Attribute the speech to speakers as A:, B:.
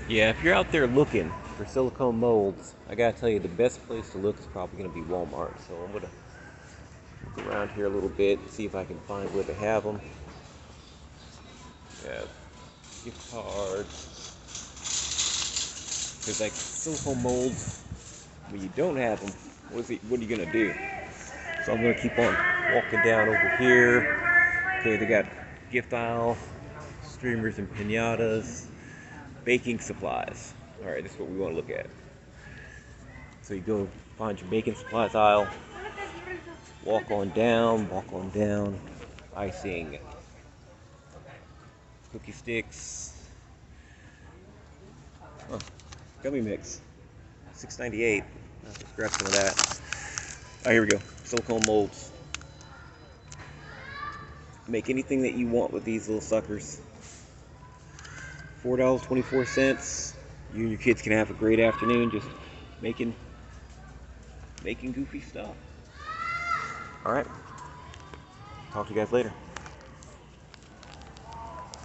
A: Yeah, if you're out there looking for silicone molds, I gotta tell you the best place to look is probably gonna be Walmart. So I'm gonna look around here a little bit and see if I can find where they have them. Yeah, gift cards. Because like silicone molds, when you don't have them, what are you gonna do? So I'm gonna keep on walking down over here. Okay, they got gift aisle, streamers and pinatas, baking supplies. All right, this is what we want to look at. So you go find your baking supplies aisle, walk on down, icing, cookie sticks, oh, gummy mix, $6.98. Let's grab some of that. All right, here we go. Silicone molds. Make anything that you want with these little suckers. $4.24. You and your kids can have a great afternoon just making goofy stuff. All right. Talk to you guys later.